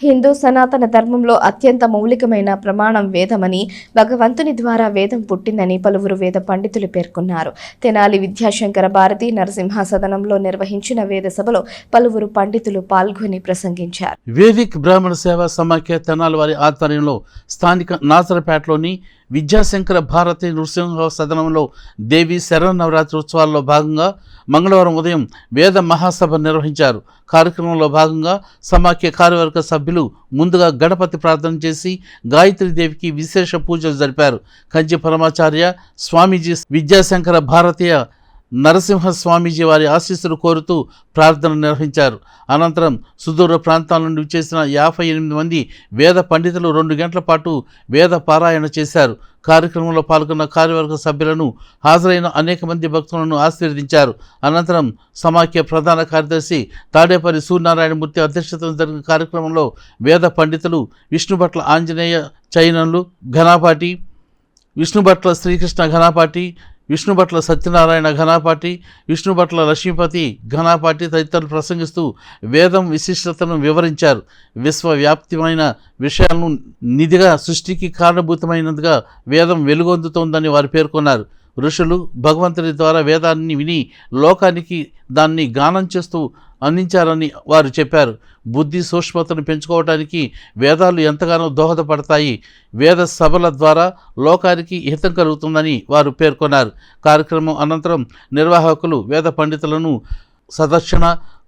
హిందూ సనాతన ధర్మంలో అత్యంత మౌలికమైన ప్రమాణం వేదమని, భగవంతుని ద్వారా వేదం పుట్టిందని పలువురు వేద పండితులు పేర్కొన్నారు. తెనాలి విద్యాశంకర భారతి నరసింహ సదనంలో నిర్వహించిన వేద సభలో పలువురు పండితులు పాల్గొని ప్రసంగించారు. వేదిక్ బ్రాహ్మణ సేవా సమాఖ్య తెనాలి వారి ఆధ్వర్యంలో స్థానిక నాసరపేటలోని విద్యాశంకర భారతి నృసింహ సదనంలో దేవి శరన్నవరాత్రి ఉత్సవాల్లో భాగంగా మంగళవారం ఉదయం వేద మహాసభ నిర్వహించారు. కార్యక్రమంలో భాగంగా సమాఖ్య కార్యవర్గ సభ్యులు ముందుగా గణపతి ప్రార్థన చేసి గాయత్రీదేవికి విశేష పూజలు జరిపారు. కంచి పరమాచార్య స్వామీజీ విద్యాశంకర భారతీయ నరసింహ స్వామీజీ వారి ఆశీస్సులు కోరుతూ ప్రార్థన నిర్వహించారు. అనంతరం సుదూర ప్రాంతాల నుండి వచ్చేసిన 58 మంది వేద పండితులు 2 గంటల పాటు వేద పారాయణ చేశారు. కార్యక్రమంలో పాల్గొన్న కార్యవర్గ సభ్యులను, హాజరైన అనేక మంది భక్తులను ఆశీర్వదించారు. అనంతరం సమాఖ్య ప్రధాన కార్యదర్శి తాడేపల్లి సూర్యనారాయణమూర్తి అధ్యక్షతన జరిగిన కార్యక్రమంలో వేద పండితులు విష్ణుభట్ల ఆంజనేయ చైనన్లు ఘనాపాటి, విష్ణుభట్ల శ్రీకృష్ణ ఘనాపాటి, విష్ణుభట్ల సత్యనారాయణ ఘనాపాటి, విష్ణుభట్ల లక్ష్మీపతి ఘనాపాటి తదితరులు ప్రసంగిస్తూ వేదం విశిష్టతను వివరించారు. విశ్వవ్యాప్తమైన విషయాలను నిధిగా సృష్టికి కారణభూతమైనదిగా వేదం వెలుగొందుతోందని వారు పేర్కొన్నారు. ఋషులు భగవంతుని ద్వారా వేదాన్ని విని లోకానికి దాన్ని గానం చేస్తూ అందించారని వారు చెప్పారు. బుద్ధి సూక్ష్మతను పెంచుకోవడానికి వేదాలు ఎంతగానో దోహదపడతాయి. వేద సభల ద్వారా లోకానికి హితం కలుగుతుందని వారు పేర్కొన్నారు. కార్యక్రమం అనంతరం నిర్వాహకులు వేద పండితులను సదర్శన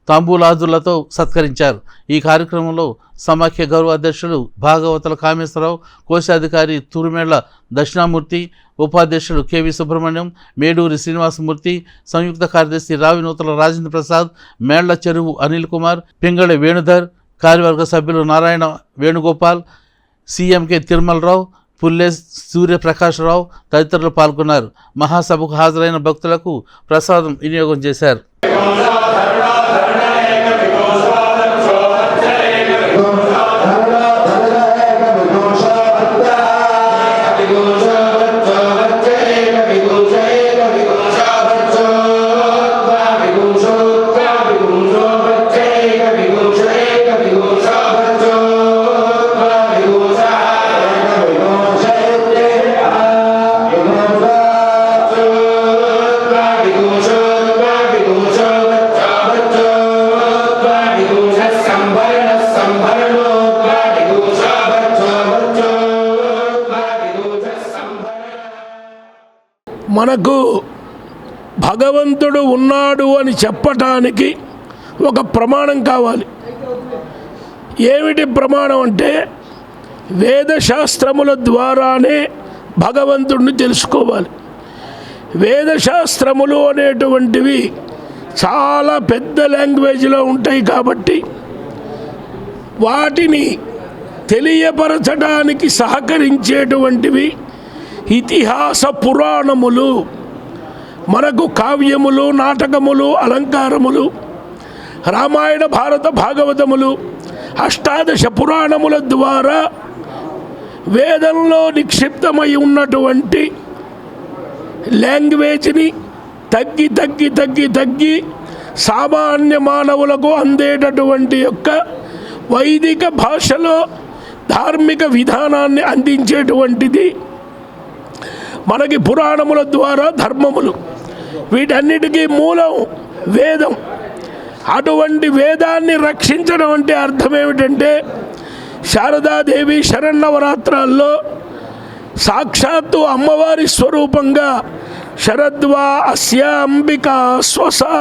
తాంబూలాదులతో సత్కరించారు. ఈ కార్యక్రమంలో సమాఖ్య గౌరవ అధ్యక్షులు భాగవతుల కామేశ్వరరావు, కోశాధికారి తురుమేళ్ల దక్షిణామూర్తి, ఉపాధ్యక్షులు కెవి సుబ్రహ్మణ్యం, మేడూరి శ్రీనివాసమూర్తి, సంయుక్త కార్యదర్శి రావినూతల రాజేంద్ర ప్రసాద్, మేళ్ల చెరువు అనిల్ కుమార్, పింగళి వేణుధర్, కార్యవర్గ సభ్యులు నారాయణ వేణుగోపాల్, సిఎంకే తిరుమలరావు, పుల్లె సూర్యప్రకాశ్రావు తదితరులు పాల్గొన్నారు. మహాసభకు హాజరైన భక్తులకు ప్రసాదం వినియోగం చేశారు. మనకు భగవంతుడు ఉన్నాడు అని చెప్పటానికి ఒక ప్రమాణం కావాలి. ఏమిటి ప్రమాణం అంటే వేదశాస్త్రముల ద్వారానే భగవంతుడిని తెలుసుకోవాలి. వేదశాస్త్రములు అనేటువంటివి చాలా పెద్ద లాంగ్వేజ్లో ఉంటాయి కాబట్టి వాటిని తెలియపరచడానికి సహకరించేటువంటివి ఇతిహాస పురాణములు. మనకు కావ్యములు, నాటకములు, అలంకారములు, రామాయణ భారత భాగవతములు, అష్టాదశ పురాణముల ద్వారా వేదంలో నిక్షిప్తమై ఉన్నటువంటి లాంగ్వేజ్ని తగ్గి తగ్గి తగ్గి తగ్గి సామాన్య మానవులకు అందేటటువంటి యొక్క వైదిక భాషలో ధార్మిక విధానాన్ని అందించేటువంటిది మనకి పురాణముల ద్వారా ధర్మములు. వీటన్నిటికీ మూలం వేదం. అటువంటి వేదాన్ని రక్షించడం అంటే అర్థం ఏమిటంటే శారదాదేవి శరన్నవరాత్రాల్లో సాక్షాత్తు అమ్మవారి స్వరూపంగా శరద్వా అస్యాంబికా స్వసా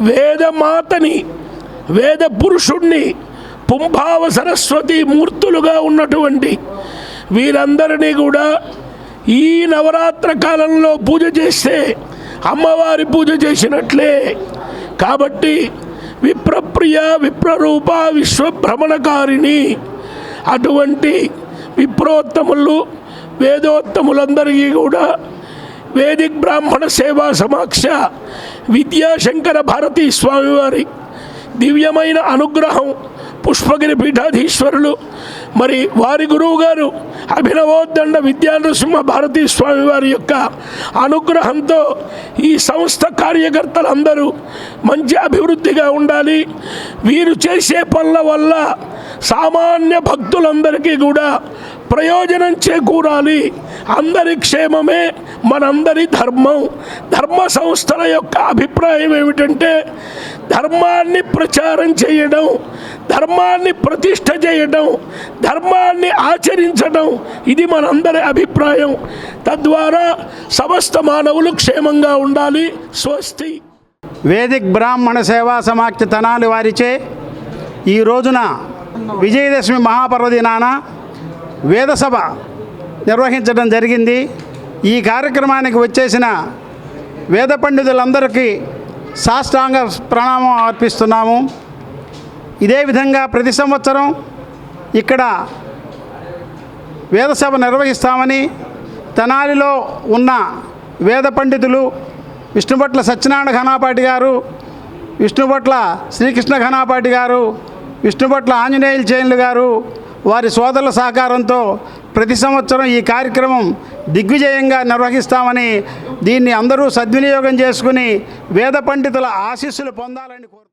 వేదమాతని, వేద పురుషుణ్ణి, పుంభావ సరస్వతి మూర్తులుగా ఉన్నటువంటి వీరందరినీ కూడా ఈ నవరాత్ర కాలంలో పూజ చేస్తే అమ్మవారి పూజ చేసినట్లే. కాబట్టి విప్రప్రియ, విప్రరూప, విశ్వభ్రమణకారిణి అటువంటి విప్రోత్తములు, వేదోత్తములందరికీ కూడా వేదిక్ బ్రాహ్మణ సేవా సమాఖ్య విద్యాశంకర భారతీ స్వామివారి దివ్యమైన అనుగ్రహం, పుష్పగిరి పీఠాధీశ్వరులు మరి వారి గురువు గారు అభినవోద్దండ విద్యానరసింహ భారతీ స్వామి వారి యొక్క అనుగ్రహంతో ఈ సంస్థ కార్యకర్తలందరూ మంచి అభివృద్ధిగా ఉండాలి. వీరు చేసే పనుల వల్ల సామాన్య భక్తులందరికీ కూడా ప్రయోజనం చేకూరాలి. అందరి క్షేమమే మనందరి ధర్మం. ధర్మ సంస్థల యొక్క అభిప్రాయం ఏమిటంటే ధర్మాన్ని ప్రచారం చేయడం, ధర్మాన్ని ప్రతిష్ఠ చేయడం, ధర్మాన్ని ఆచరించడం, ఇది మనందరి అభిప్రాయం. తద్వారా సమస్త మానవులు క్షేమంగా ఉండాలి. స్వస్తి. వేదిక్ బ్రాహ్మణ సేవా సమాఖ్య తెనాలి వారిచే ఈ రోజున విజయదశమి మహాపర్వదినాన వేదసభ నిర్వహించడం జరిగింది. ఈ కార్యక్రమానికి వచ్చేసిన వేద పండితులందరికీ సాష్టాంగ ప్రణామం అర్పిస్తున్నాము. ఇదే విధంగా ప్రతి సంవత్సరం ఇక్కడ వేదసభ నిర్వహిస్తామని తెనాలిలో ఉన్న వేద పండితులు విష్ణుభట్ల సత్యనారాయణ ఘనాపాటి గారు, విష్ణుభట్ల శ్రీకృష్ణ ఘనాపాటి గారు, విష్ణుభట్ల ఆంజనేయులు చేనులు గారు వారి సోదరుల సహకారంతో ప్రతి సంవత్సరం ఈ కార్యక్రమం దిగ్విజయంగా నిర్వహిస్తామని, దీన్ని అందరూ సద్వినియోగం చేసుకుని వేద పండితుల ఆశీస్సులు పొందాలని కోరుతున్నాను.